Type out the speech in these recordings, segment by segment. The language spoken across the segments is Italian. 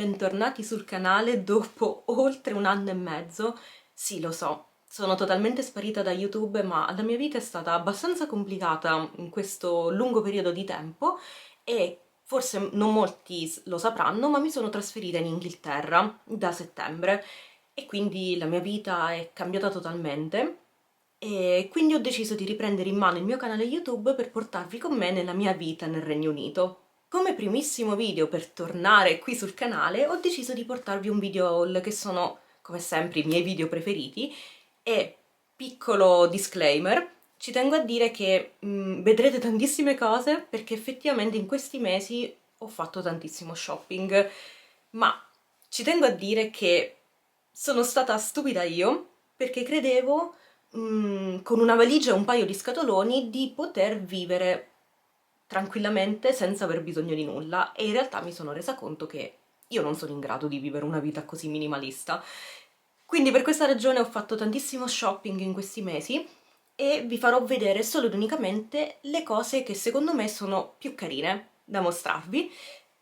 bentornati sul canale dopo oltre 1 anno e mezzo. Sì, lo so, sono totalmente sparita da YouTube, ma la mia vita è stata abbastanza complicata in questo lungo periodo di tempo e forse non molti lo sapranno, ma mi sono trasferita in Inghilterra da settembre e quindi la mia vita è cambiata totalmente. E quindi ho deciso di riprendere in mano il mio canale YouTube per portarvi con me nella mia vita nel Regno Unito. Come primissimo video per tornare qui sul canale ho deciso di portarvi un video haul che sono, come sempre, i miei video preferiti e, piccolo disclaimer, ci tengo a dire che vedrete tantissime cose perché effettivamente in questi mesi ho fatto tantissimo shopping, ma ci tengo a dire che sono stata stupida io perché credevo con una valigia e un paio di scatoloni di poter vivere tranquillamente senza aver bisogno di nulla e in realtà mi sono resa conto che io non sono in grado di vivere una vita così minimalista. Quindi per questa ragione ho fatto tantissimo shopping in questi mesi e vi farò vedere solo ed unicamente le cose che secondo me sono più carine da mostrarvi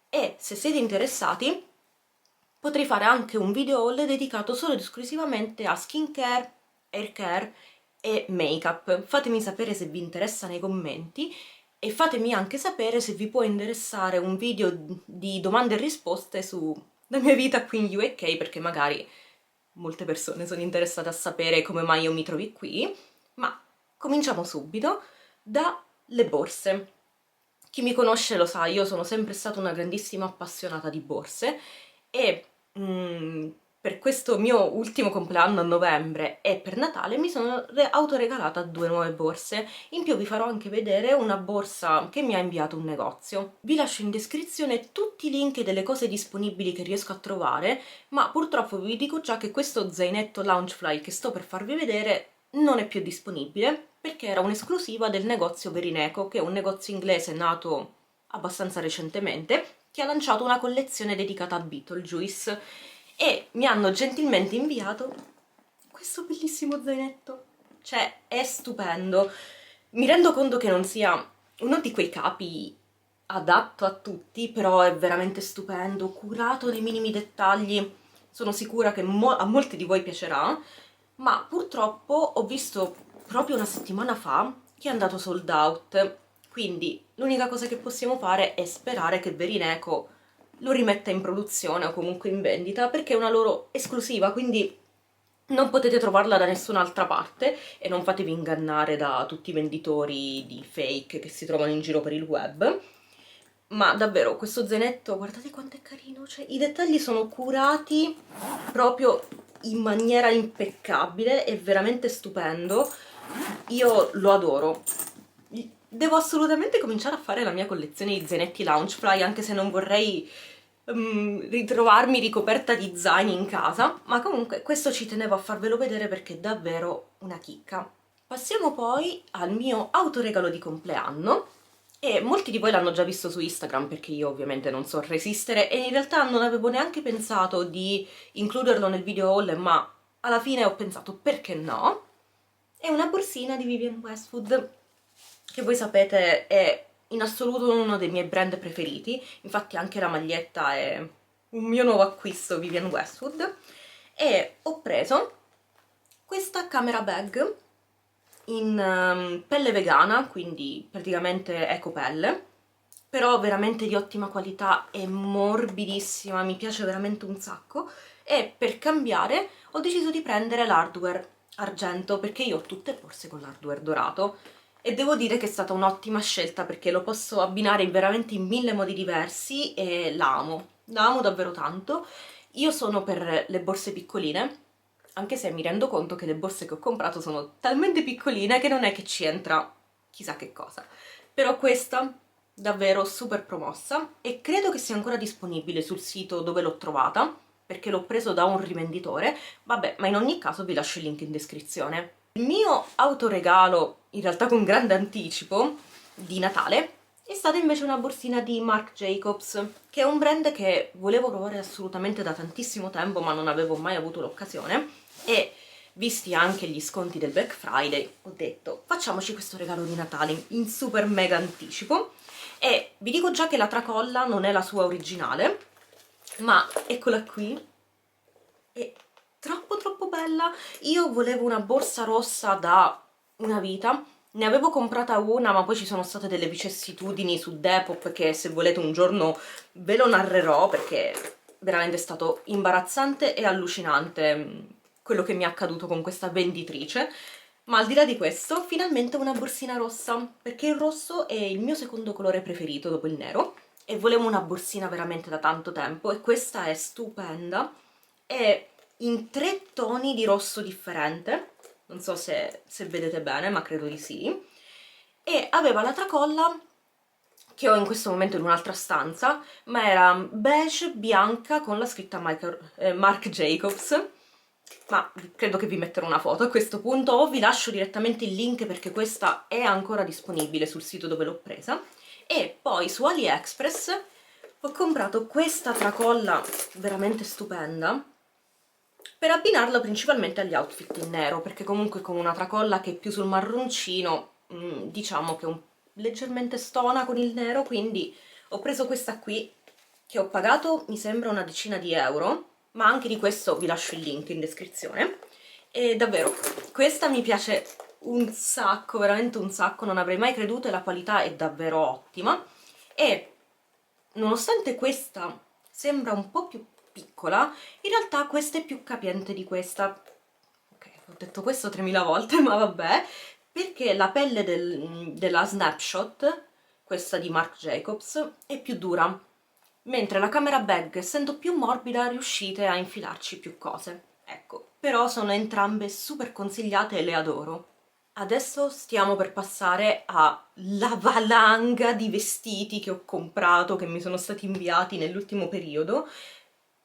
e se siete interessati potrei fare anche un video haul dedicato solo ed esclusivamente a skincare, hair care e make-up. Fatemi sapere se vi interessa nei commenti e fatemi anche sapere se vi può interessare un video di domande e risposte sulla mia vita qui in UK, perché magari molte persone sono interessate a sapere come mai io mi trovi qui. Ma cominciamo subito dalle borse. Chi mi conosce lo sa, io sono sempre stata una grandissima appassionata di borse e per questo mio ultimo compleanno a novembre e per Natale mi sono autoregalata 2 nuove borse. In più vi farò anche vedere una borsa che mi ha inviato un negozio. Vi lascio in descrizione tutti i link delle cose disponibili che riesco a trovare, ma purtroppo vi dico già che questo zainetto Loungefly che sto per farvi vedere non è più disponibile perché era un'esclusiva del negozio Verineco, che è un negozio inglese nato abbastanza recentemente, che ha lanciato una collezione dedicata a Beetlejuice e mi hanno gentilmente inviato questo bellissimo zainetto. Cioè, è stupendo. Mi rendo conto che non sia uno di quei capi adatto a tutti, però è veramente stupendo, curato nei minimi dettagli. Sono sicura che a molti di voi piacerà, ma purtroppo ho visto proprio una settimana fa che è andato sold out. Quindi l'unica cosa che possiamo fare è sperare che Verineco lo rimetta in produzione o comunque in vendita perché è una loro esclusiva, quindi non potete trovarla da nessun'altra parte e non fatevi ingannare da tutti i venditori di fake che si trovano in giro per il web. Ma davvero, questo zainetto, guardate quanto è carino, cioè i dettagli sono curati proprio in maniera impeccabile, è veramente stupendo. Io lo adoro. Devo assolutamente cominciare a fare la mia collezione di zainetti Loungefly, anche se non vorrei ritrovarmi ricoperta di zaini in casa, ma comunque questo ci tenevo a farvelo vedere perché è davvero una chicca. Passiamo poi al mio autoregalo di compleanno e molti di voi l'hanno già visto su Instagram perché io ovviamente non so resistere e in realtà non avevo neanche pensato di includerlo nel video haul, ma alla fine ho pensato perché no. È una borsina di Vivienne Westwood, che voi sapete è in assoluto uno dei miei brand preferiti, infatti anche la maglietta è un mio nuovo acquisto Vivienne Westwood, e ho preso questa camera bag in pelle vegana, quindi praticamente ecopelle, però veramente di ottima qualità, è morbidissima, mi piace veramente un sacco, e per cambiare ho deciso di prendere l'hardware argento perché io ho tutte le borse con l'hardware dorato e devo dire che è stata un'ottima scelta perché lo posso abbinare veramente in 1000 modi diversi e la amo davvero tanto. Io sono per le borse piccoline, anche se mi rendo conto che le borse che ho comprato sono talmente piccoline che non è che ci entra chissà che cosa. Però questa davvero super promossa e credo che sia ancora disponibile sul sito dove l'ho trovata perché l'ho preso da un rivenditore. Vabbè, ma in ogni caso vi lascio il link in descrizione. Il mio autoregalo, in realtà con grande anticipo, di Natale è stata invece una borsina di Marc Jacobs, che è un brand che volevo provare assolutamente da tantissimo tempo ma non avevo mai avuto l'occasione e visti anche gli sconti del Black Friday ho detto facciamoci questo regalo di Natale in super mega anticipo. E vi dico già che la tracolla non è la sua originale, ma eccola qui, è troppo troppo bella. Io volevo una borsa rossa da una vita, ne avevo comprata una ma poi ci sono state delle vicissitudini su Depop che se volete un giorno ve lo narrerò, perché veramente è stato imbarazzante e allucinante quello che mi è accaduto con questa venditrice. Ma al di là di questo, finalmente una borsina rossa, perché il rosso è il mio secondo colore preferito dopo il nero e volevo una borsina veramente da tanto tempo e questa è stupenda, è in 3 toni di rosso differente, non so se vedete bene, ma credo di sì, e aveva la tracolla che ho in questo momento in un'altra stanza, ma era beige bianca con la scritta Marc Jacobs, ma credo che vi metterò una foto a questo punto, o vi lascio direttamente il link perché questa è ancora disponibile sul sito dove l'ho presa. E poi su AliExpress ho comprato questa tracolla veramente stupenda per abbinarla principalmente agli outfit in nero, perché comunque con una tracolla che è più sul marroncino, diciamo che è leggermente stona con il nero, quindi ho preso questa qui, che ho pagato mi sembra una decina di euro, ma anche di questo vi lascio il link in descrizione. E davvero, questa mi piace un sacco, veramente un sacco, non avrei mai creduto e la qualità è davvero ottima. E nonostante questa sembra un po' più piccola, in realtà questa è più capiente di questa. Ok, ho detto questo 3000 volte, ma vabbè, perché la pelle della Snapshot, questa di Marc Jacobs, è più dura, mentre la camera bag, essendo più morbida, riuscite a infilarci più cose. Ecco, però sono entrambe super consigliate e le adoro. Adesso stiamo per passare alla valanga di vestiti che ho comprato, che mi sono stati inviati nell'ultimo periodo,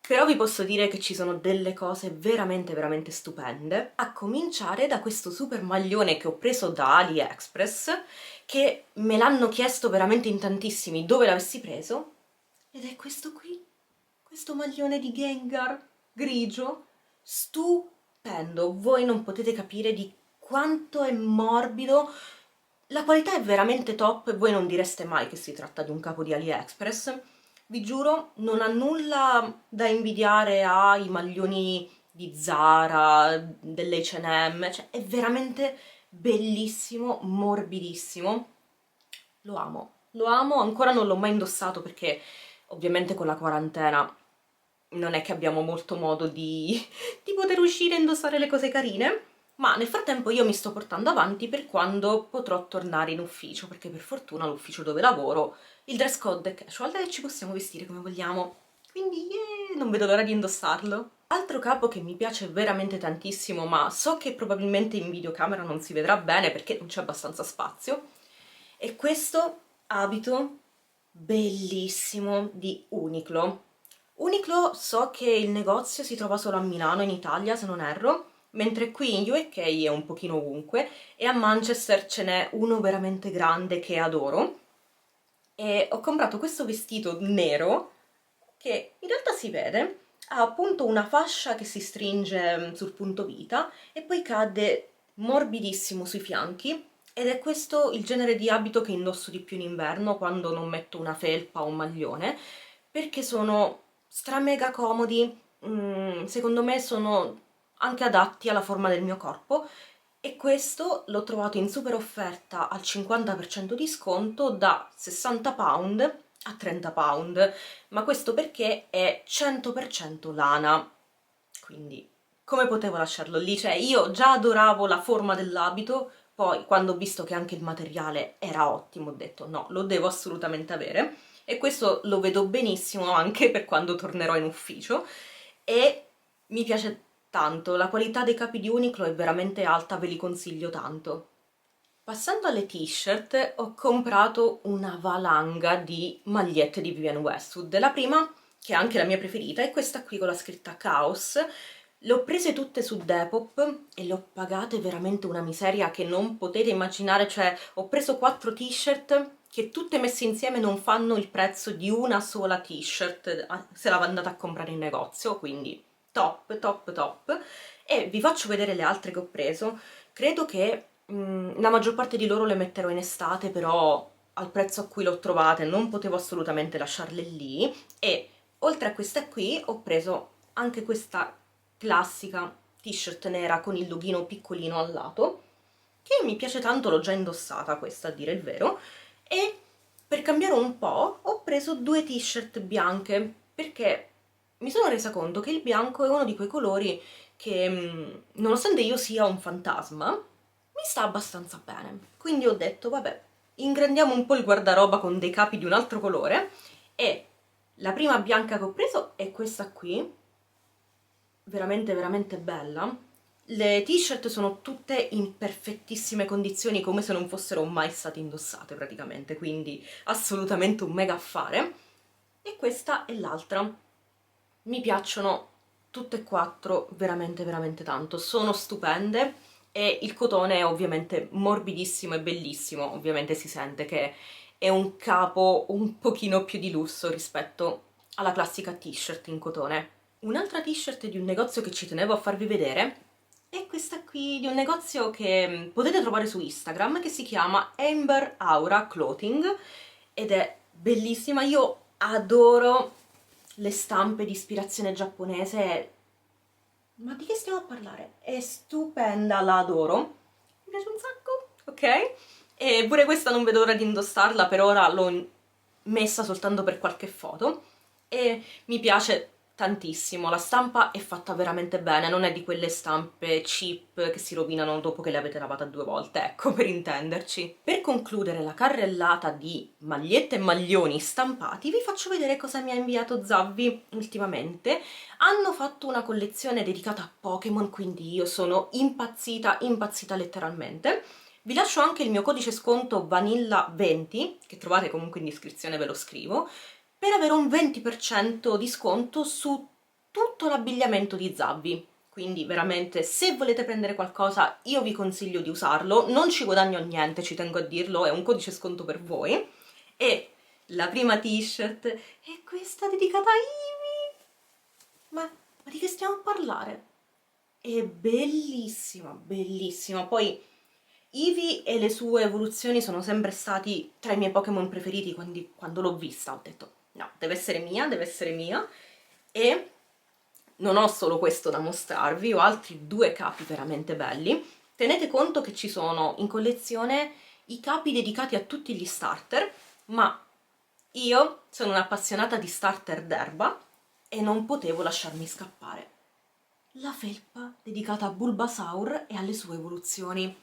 però vi posso dire che ci sono delle cose veramente veramente stupende, a cominciare da questo super maglione che ho preso da AliExpress, che me l'hanno chiesto veramente in tantissimi dove l'avessi preso, ed è questo qui, questo maglione di Gengar grigio, stupendo. Voi non potete capire di quanto è morbido. La qualità è veramente top e voi non direste mai che si tratta di un capo di AliExpress. Vi giuro, non ha nulla da invidiare ai maglioni di Zara, dell'H&M, cioè è veramente bellissimo, morbidissimo. Lo amo, ancora non l'ho mai indossato perché ovviamente con la quarantena non è che abbiamo molto modo di poter uscire e indossare le cose carine, ma nel frattempo io mi sto portando avanti per quando potrò tornare in ufficio, perché per fortuna l'ufficio dove lavoro il dress code è casual e ci possiamo vestire come vogliamo. Quindi non vedo l'ora di indossarlo. Altro capo che mi piace veramente tantissimo, ma so che probabilmente in videocamera non si vedrà bene perché non c'è abbastanza spazio, è questo abito bellissimo di Uniqlo. Uniqlo so che il negozio si trova solo a Milano in Italia, se non erro, mentre qui in UK è un pochino ovunque e a Manchester ce n'è uno veramente grande che adoro. E ho comprato questo vestito nero che in realtà si vede, ha appunto una fascia che si stringe sul punto vita e poi cade morbidissimo sui fianchi ed è questo il genere di abito che indosso di più in inverno quando non metto una felpa o un maglione, perché sono stra mega comodi, secondo me sono anche adatti alla forma del mio corpo e questo l'ho trovato in super offerta al 50% di sconto da 60 pound a 30 pound, ma questo perché è 100% lana, quindi come potevo lasciarlo lì? Cioè io già adoravo la forma dell'abito, poi quando ho visto che anche il materiale era ottimo ho detto no, lo devo assolutamente avere e questo lo vedo benissimo anche per quando tornerò in ufficio e mi piace tanto, la qualità dei capi di Uniqlo è veramente alta, ve li consiglio tanto. Passando alle t-shirt, ho comprato una valanga di magliette di Vivienne Westwood. La prima, che è anche la mia preferita, è questa qui con la scritta Chaos. Le ho prese tutte su Depop e le ho pagate veramente una miseria che non potete immaginare, cioè ho preso 4 t-shirt che tutte messe insieme non fanno il prezzo di una sola t-shirt se la andate a comprare in negozio, quindi top, top, top. E vi faccio vedere le altre che ho preso. Credo che la maggior parte di loro le metterò in estate, però al prezzo a cui l'ho trovate non potevo assolutamente lasciarle lì e oltre a questa qui ho preso anche questa classica t-shirt nera con il loghino piccolino al lato, che mi piace tanto, l'ho già indossata questa a dire il vero, e per cambiare un po' ho preso due t-shirt bianche, perché mi sono resa conto che il bianco è uno di quei colori che, nonostante io sia un fantasma, mi sta abbastanza bene. Quindi ho detto, vabbè, ingrandiamo un po' il guardaroba con dei capi di un altro colore, e la prima bianca che ho preso è questa qui, veramente veramente bella. Le t-shirt sono tutte in perfettissime condizioni, come se non fossero mai state indossate praticamente, quindi assolutamente un mega affare. E questa è l'altra. Mi piacciono tutte e quattro veramente veramente tanto, sono stupende e il cotone è ovviamente morbidissimo e bellissimo, ovviamente si sente che è un capo un pochino più di lusso rispetto alla classica t-shirt in cotone. Un'altra t-shirt di un negozio che ci tenevo a farvi vedere è questa qui di un negozio che potete trovare su Instagram, che si chiama Amber Aura Clothing ed è bellissima. Io adoro le stampe di ispirazione giapponese. Ma di che stiamo a parlare? È stupenda, la adoro. Mi piace un sacco, ok? E pure questa non vedo l'ora di indossarla, per ora l'ho messa soltanto per qualche foto e mi piace tantissimo. La stampa è fatta veramente bene, non è di quelle stampe cheap che si rovinano dopo che le avete lavate due volte, ecco, per intenderci. Per concludere la carrellata di magliette e maglioni stampati, vi faccio vedere cosa mi ha inviato Zavvi ultimamente. Hanno fatto una collezione dedicata a Pokémon, quindi io sono impazzita, impazzita letteralmente. Vi lascio anche il mio codice sconto Vanilla20, che trovate comunque in descrizione, ve lo scrivo, per avere un 20% di sconto su tutto l'abbigliamento di Zavvi. Quindi veramente, se volete prendere qualcosa, io vi consiglio di usarlo, non ci guadagno niente, ci tengo a dirlo, è un codice sconto per voi. E la prima t-shirt è questa dedicata a Ivy. Ma di che stiamo a parlare? È bellissima, bellissima. Poi Eevee e le sue evoluzioni sono sempre stati tra i miei Pokémon preferiti, quindi quando l'ho vista ho detto no, deve essere mia, deve essere mia. E non ho solo questo da mostrarvi, ho altri due capi veramente belli. Tenete conto che ci sono in collezione i capi dedicati a tutti gli starter, ma io sono un'appassionata di starter d'erba e non potevo lasciarmi scappare la felpa dedicata a Bulbasaur e alle sue evoluzioni,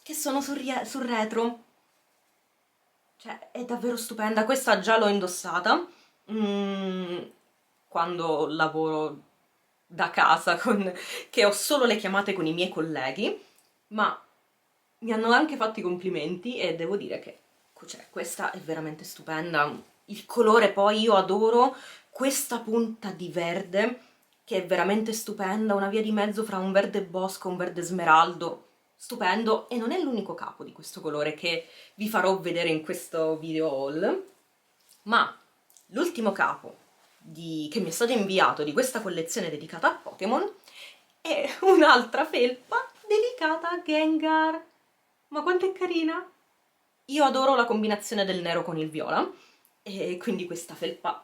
che sono sul retro. Cioè, è davvero stupenda. Questa già l'ho indossata mm, quando lavoro da casa, che ho solo le chiamate con i miei colleghi, ma mi hanno anche fatto i complimenti e devo dire che cioè, questa è veramente stupenda. Il colore poi io adoro questa punta di verde che è veramente stupenda, una via di mezzo fra un verde bosco e un verde smeraldo. Stupendo, e non è l'unico capo di questo colore che vi farò vedere in questo video haul, ma l'ultimo capo che mi è stato inviato di questa collezione dedicata a Pokémon è un'altra felpa dedicata a Gengar. Ma quanto è carina! Io adoro la combinazione del nero con il viola e quindi questa felpa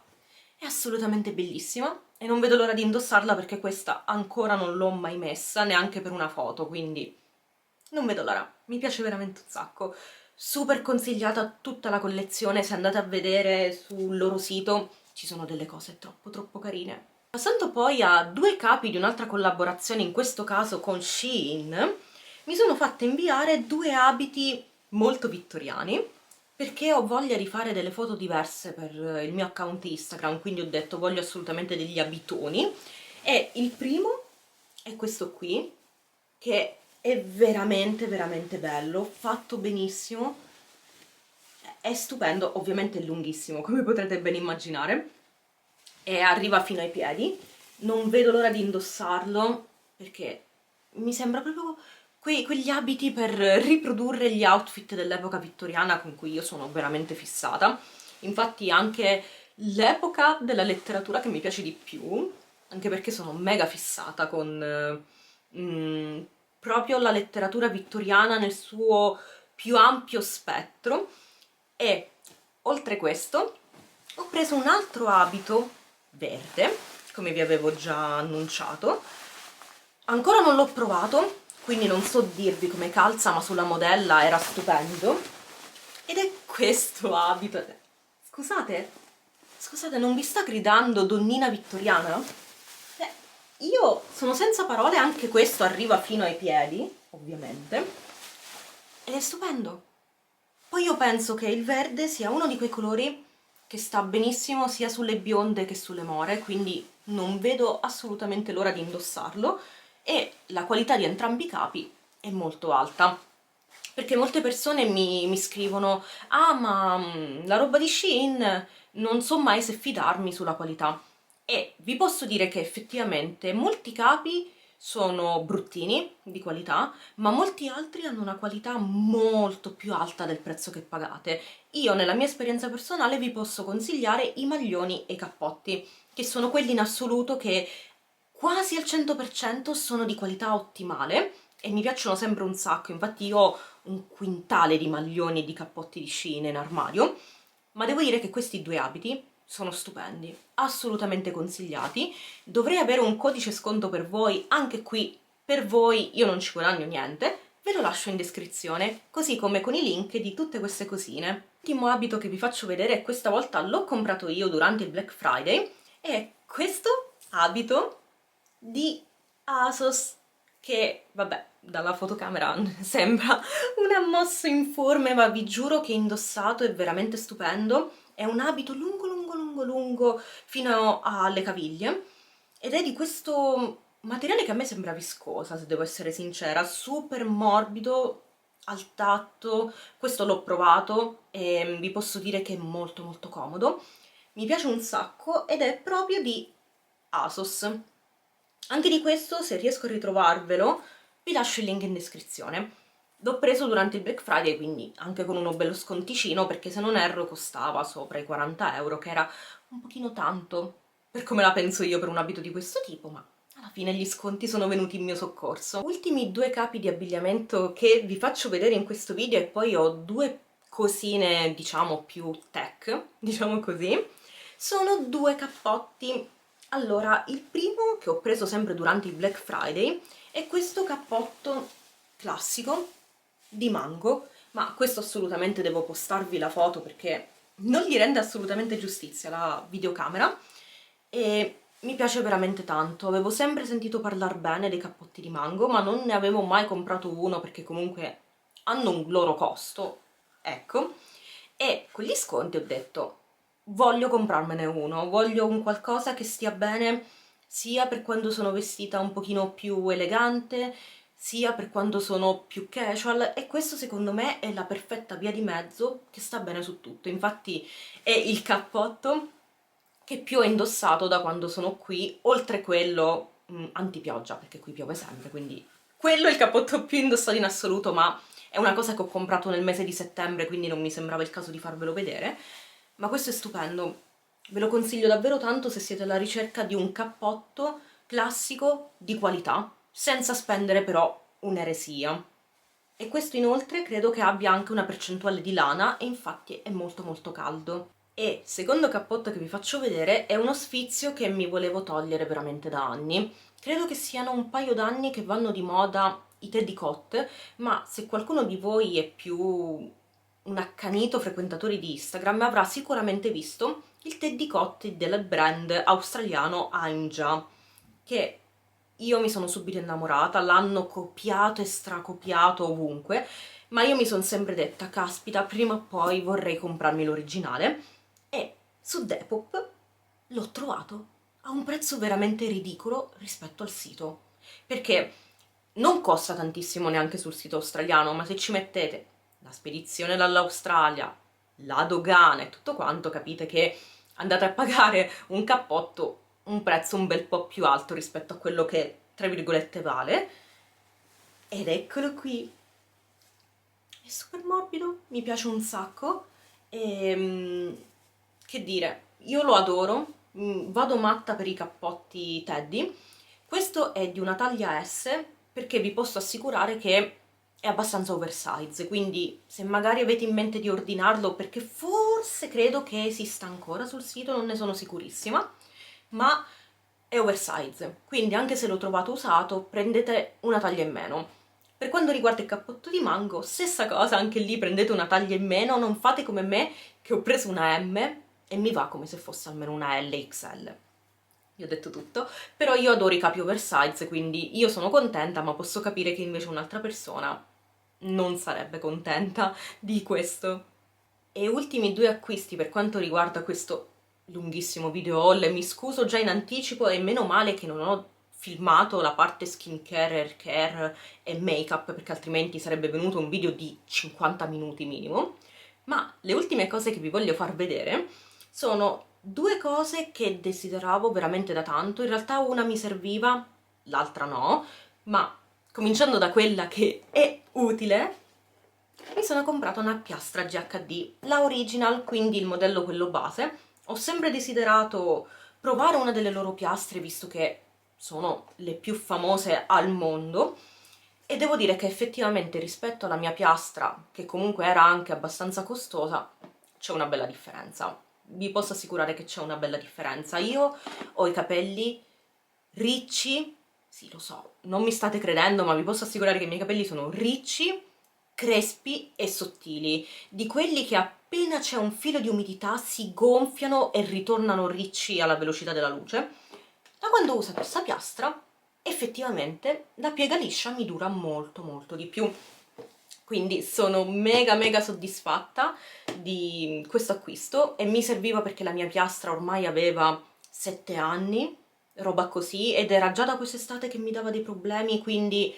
è assolutamente bellissima e non vedo l'ora di indossarla perché questa ancora non l'ho mai messa, neanche per una foto, quindi non vedo l'ora. Mi piace veramente un sacco. Super consigliata tutta la collezione, se andate a vedere sul loro sito ci sono delle cose troppo troppo carine. Passando poi a due capi di un'altra collaborazione, in questo caso con Shein, mi sono fatta inviare due abiti molto vittoriani perché ho voglia di fare delle foto diverse per il mio account Instagram, quindi ho detto voglio assolutamente degli abitoni. E il primo è questo qui, che è veramente veramente bello, fatto benissimo, è stupendo, ovviamente è lunghissimo come potrete ben immaginare e arriva fino ai piedi. Non vedo l'ora di indossarlo perché mi sembra proprio quegli abiti per riprodurre gli outfit dell'epoca vittoriana con cui io sono veramente fissata. Infatti anche l'epoca della letteratura che mi piace di più, anche perché sono mega fissata con proprio la letteratura vittoriana nel suo più ampio spettro. E oltre questo ho preso un altro abito verde, come vi avevo già annunciato. Ancora non l'ho provato, quindi non so dirvi come calza, ma sulla modella era stupendo. Ed è questo abito. Scusate, non vi sta gridando donnina vittoriana? Io sono senza parole, anche questo arriva fino ai piedi, ovviamente, ed è stupendo. Poi io penso che il verde sia uno di quei colori che sta benissimo sia sulle bionde che sulle more, quindi non vedo assolutamente l'ora di indossarlo, e la qualità di entrambi i capi è molto alta. Perché molte persone mi scrivono: ah, ma la roba di Shein non so mai se fidarmi sulla qualità. E vi posso dire che effettivamente molti capi sono bruttini di qualità, ma molti altri hanno una qualità molto più alta del prezzo che pagate. Io, nella mia esperienza personale, vi posso consigliare i maglioni e i cappotti, che sono quelli in assoluto che quasi al 100% sono di qualità ottimale e mi piacciono sempre un sacco. Infatti io ho un quintale di maglioni e di cappotti di Shein in armadio, ma devo dire che questi due abiti sono stupendi, assolutamente consigliati. Dovrei avere un codice sconto per voi, anche qui per voi io non ci guadagno niente, ve lo lascio in descrizione, così come con i link di tutte queste cosine. L'ultimo abito che vi faccio vedere, questa volta l'ho comprato io durante il Black Friday, è questo abito di ASOS, che vabbè, dalla fotocamera sembra un ammosso informe, ma vi giuro che indossato è veramente stupendo. È un abito lungo lungo lungo lungo fino alle caviglie ed è di questo materiale che a me sembra viscosa, se devo essere sincera, super morbido al tatto. Questo l'ho provato e vi posso dire che è molto molto comodo, mi piace un sacco ed è proprio di ASOS. Anche di questo, se riesco a ritrovarvelo, vi lascio il link in descrizione. L'ho preso durante il Black Friday, quindi anche con uno bello sconticino, perché se non erro costava sopra i 40 euro, che era un pochino tanto per come la penso io per un abito di questo tipo, ma alla fine gli sconti sono venuti in mio soccorso. Ultimi due capi di abbigliamento che vi faccio vedere in questo video, e poi ho due cosine, diciamo, più tech, diciamo così, sono due cappotti. Allora, il primo che ho preso sempre durante il Black Friday è questo cappotto classico di Mango, ma questo assolutamente devo postarvi la foto perché non gli rende assolutamente giustizia la videocamera, e mi piace veramente tanto. Avevo sempre sentito parlare bene dei cappotti di Mango, ma non ne avevo mai comprato uno perché comunque hanno un loro costo, ecco, e con gli sconti ho detto voglio comprarmene uno, voglio un qualcosa che stia bene sia per quando sono vestita un pochino più elegante, sia per quando sono più casual, e questo secondo me è la perfetta via di mezzo che sta bene su tutto. Infatti è il cappotto che più ho indossato da quando sono qui, oltre quello antipioggia, perché qui piove sempre, quindi quello è il cappotto più indossato in assoluto, ma è una cosa che ho comprato nel mese di settembre, quindi non mi sembrava il caso di farvelo vedere. Ma questo è stupendo, ve lo consiglio davvero tanto se siete alla ricerca di un cappotto classico di qualità, senza spendere però un'eresia. E questo inoltre credo che abbia anche una percentuale di lana e infatti è molto molto caldo. E secondo cappotto che vi faccio vedere è uno sfizio che mi volevo togliere veramente da anni. Credo che siano un paio d'anni che vanno di moda i teddy coat, ma se qualcuno di voi è più un accanito frequentatore di Instagram avrà sicuramente visto il teddy coat del brand australiano Ainja, che io mi sono subito innamorata, l'hanno copiato e stracopiato ovunque, ma io mi sono sempre detta, caspita, prima o poi vorrei comprarmi l'originale, e su Depop l'ho trovato a un prezzo veramente ridicolo rispetto al sito, perché non costa tantissimo neanche sul sito australiano, ma se ci mettete la spedizione dall'Australia, la dogana e tutto quanto, capite che andate a pagare un cappotto un prezzo un bel po' più alto rispetto a quello che, tra virgolette, vale. Ed eccolo qui, è super morbido, mi piace un sacco e che dire, io lo adoro, vado matta per i cappotti Teddy. Questo è di una taglia S perché vi posso assicurare che è abbastanza oversize, quindi se magari avete in mente di ordinarlo, perché forse credo che esista ancora sul sito, non ne sono sicurissima, ma è oversize, quindi anche se l'ho trovato usato prendete una taglia in meno. Per quanto riguarda il cappotto di Mango, stessa cosa, anche lì prendete una taglia in meno, non fate come me che ho preso una M e mi va come se fosse almeno una LXL. Vi ho detto tutto, però io adoro i capi oversize, quindi io sono contenta, ma posso capire che invece un'altra persona non sarebbe contenta di questo. E ultimi due acquisti per quanto riguarda questo lunghissimo video haul, e mi scuso già in anticipo e meno male che non ho filmato la parte skincare, hair care e make-up perché altrimenti sarebbe venuto un video di 50 minuti minimo. Ma le ultime cose che vi voglio far vedere sono due cose che desideravo veramente da tanto. In realtà una mi serviva, l'altra no, ma cominciando da quella che è utile, mi sono comprata una piastra GHD, la original, quindi il modello quello base. Ho sempre desiderato provare una delle loro piastre visto che sono le più famose al mondo e devo dire che effettivamente rispetto alla mia piastra, che comunque era anche abbastanza costosa, c'è una bella differenza. Vi posso assicurare che c'è una bella differenza. Io ho i capelli ricci, sì lo so, non mi state credendo, ma vi posso assicurare che i miei capelli sono ricci, crespi e sottili, di quelli che appena c'è un filo di umidità si gonfiano e ritornano ricci alla velocità della luce. Da quando uso questa piastra, effettivamente la piega liscia mi dura molto molto di più. Quindi sono mega mega soddisfatta di questo acquisto e mi serviva perché la mia piastra ormai aveva 7 anni, roba così, ed era già da quest'estate che mi dava dei problemi, quindi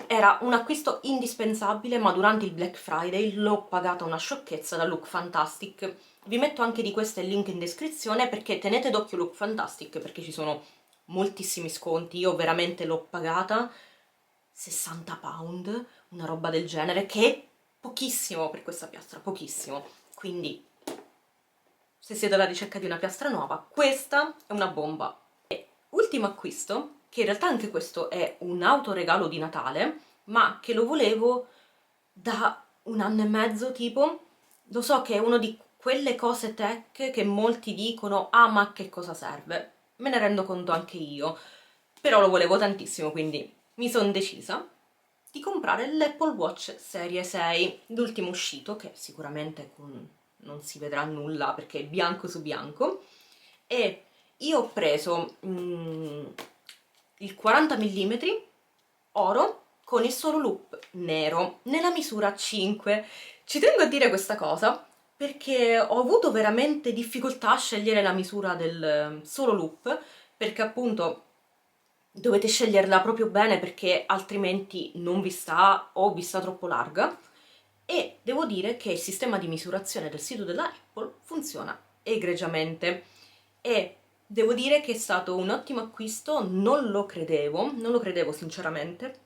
era un acquisto indispensabile, ma durante il Black Friday l'ho pagata una sciocchezza da Look Fantastic. Vi metto anche di questo il link in descrizione perché tenete d'occhio Look Fantastic perché ci sono moltissimi sconti. Io veramente l'ho pagata 60 pound, una roba del genere, che è pochissimo per questa piastra, pochissimo. Quindi, se siete alla ricerca di una piastra nuova, questa è una bomba. E ultimo acquisto, che in realtà anche questo è un autoregalo di Natale, ma che lo volevo da un anno e mezzo tipo. Lo so che è una di quelle cose tech che molti dicono, ah ma a che cosa serve? Me ne rendo conto anche io, però lo volevo tantissimo, quindi mi sono decisa di comprare l'Apple Watch Serie 6, l'ultimo uscito, che sicuramente non si vedrà nulla perché è bianco su bianco, e io ho preso il 40 mm oro con il solo loop nero nella misura 5. Ci tengo a dire questa cosa perché ho avuto veramente difficoltà a scegliere la misura del solo loop, perché appunto dovete sceglierla proprio bene perché altrimenti non vi sta o vi sta troppo larga. E devo dire che il sistema di misurazione del sito della Apple funziona egregiamente e devo dire che è stato un ottimo acquisto, non lo credevo sinceramente,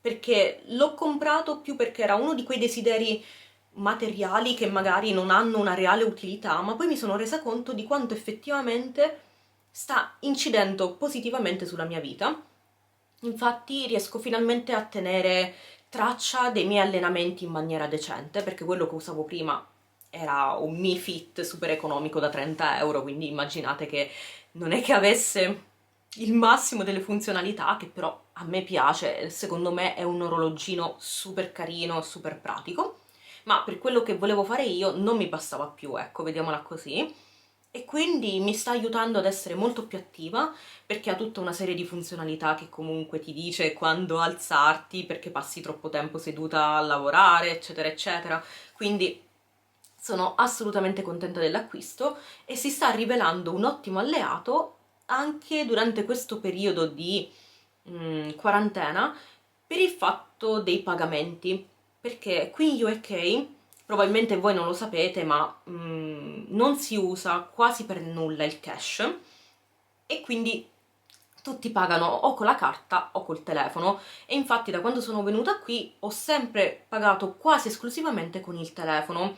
perché l'ho comprato più perché era uno di quei desideri materiali che magari non hanno una reale utilità, ma poi mi sono resa conto di quanto effettivamente sta incidendo positivamente sulla mia vita. Infatti riesco finalmente a tenere traccia dei miei allenamenti in maniera decente, perché quello che usavo prima era un Mi Fit super economico da 30 euro, quindi immaginate che non è che avesse il massimo delle funzionalità, che però a me piace, secondo me è un orologino super carino, super pratico, ma per quello che volevo fare io non mi bastava più, ecco, vediamola così. E quindi mi sta aiutando ad essere molto più attiva perché ha tutta una serie di funzionalità che comunque ti dice quando alzarti perché passi troppo tempo seduta a lavorare, eccetera, eccetera. Quindi sono assolutamente contenta dell'acquisto e si sta rivelando un ottimo alleato anche durante questo periodo di quarantena per il fatto dei pagamenti, perché qui in UK, probabilmente voi non lo sapete, ma non si usa quasi per nulla il cash e quindi tutti pagano o con la carta o col telefono e infatti da quando sono venuta qui ho sempre pagato quasi esclusivamente con il telefono,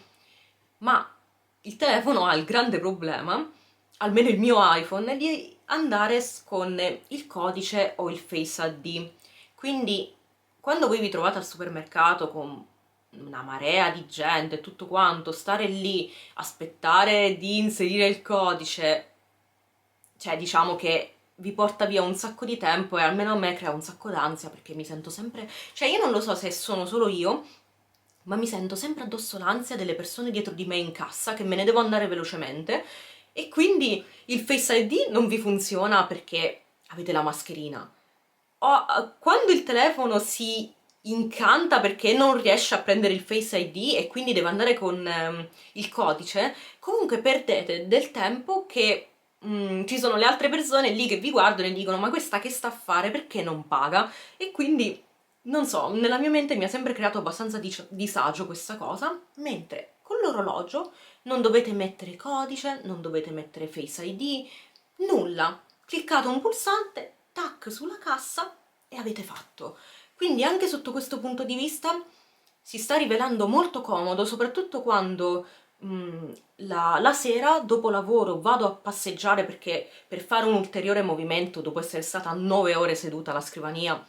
ma il telefono ha il grande problema, almeno il mio iPhone, di andare con il codice o il Face ID. Quindi quando voi vi trovate al supermercato con una marea di gente e tutto quanto, stare lì, aspettare di inserire il codice, cioè diciamo che vi porta via un sacco di tempo e almeno a me crea un sacco d'ansia perché mi sento sempre, cioè io non lo so se sono solo io, ma mi sento sempre addosso l'ansia delle persone dietro di me in cassa che me ne devo andare velocemente e quindi il Face ID non vi funziona perché avete la mascherina. Quando il telefono si incanta perché non riesce a prendere il Face ID e quindi deve andare con il codice, comunque perdete del tempo che ci sono le altre persone lì che vi guardano e dicono ma questa che sta a fare? Perché non paga? E quindi, non so, nella mia mente mi ha sempre creato abbastanza disagio questa cosa, mentre con l'orologio non dovete mettere codice, non dovete mettere Face ID, nulla. Cliccate un pulsante, tac, sulla cassa e avete fatto. Quindi anche sotto questo punto di vista si sta rivelando molto comodo, soprattutto quando la sera dopo lavoro vado a passeggiare perché per fare un ulteriore movimento, dopo essere stata 9 ore seduta alla scrivania,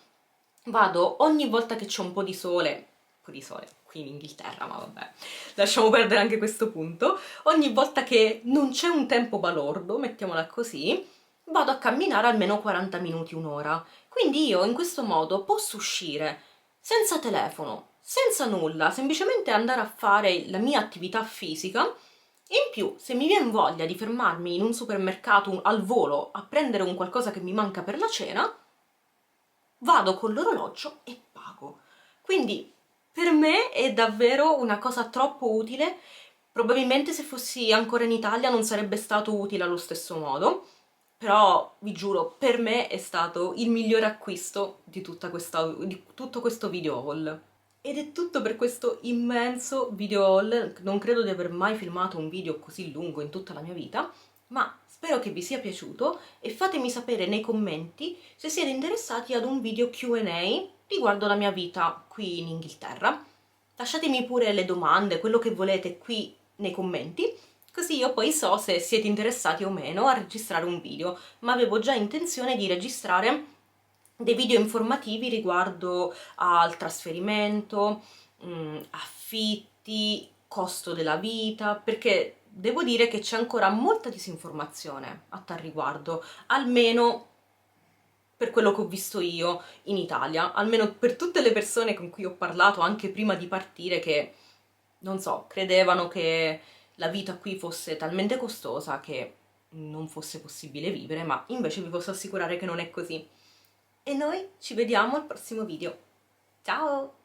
vado ogni volta che c'è un po' di sole qui in Inghilterra, ma vabbè, lasciamo perdere anche questo punto, ogni volta che non c'è un tempo balordo, mettiamola così, vado a camminare almeno 40 minuti, un'ora. Quindi io in questo modo posso uscire senza telefono, senza nulla, semplicemente andare a fare la mia attività fisica. In più, se mi viene voglia di fermarmi in un supermercato al volo a prendere un qualcosa che mi manca per la cena, vado con l'orologio e pago. Quindi per me è davvero una cosa troppo utile. Probabilmente se fossi ancora in Italia non sarebbe stato utile allo stesso modo, però vi giuro, per me è stato il migliore acquisto di tutto questo video haul. Ed è tutto per questo immenso video haul, non credo di aver mai filmato un video così lungo in tutta la mia vita, ma spero che vi sia piaciuto e fatemi sapere nei commenti se siete interessati ad un video Q&A riguardo la mia vita qui in Inghilterra. Lasciatemi pure le domande, quello che volete qui nei commenti, così io poi so se siete interessati o meno a registrare un video, ma avevo già intenzione di registrare dei video informativi riguardo al trasferimento, affitti, costo della vita, perché devo dire che c'è ancora molta disinformazione a tal riguardo, almeno per quello che ho visto io in Italia, almeno per tutte le persone con cui ho parlato anche prima di partire che, non so, credevano che la vita qui fosse talmente costosa che non fosse possibile vivere, ma invece vi posso assicurare che non è così. E noi ci vediamo al prossimo video. Ciao!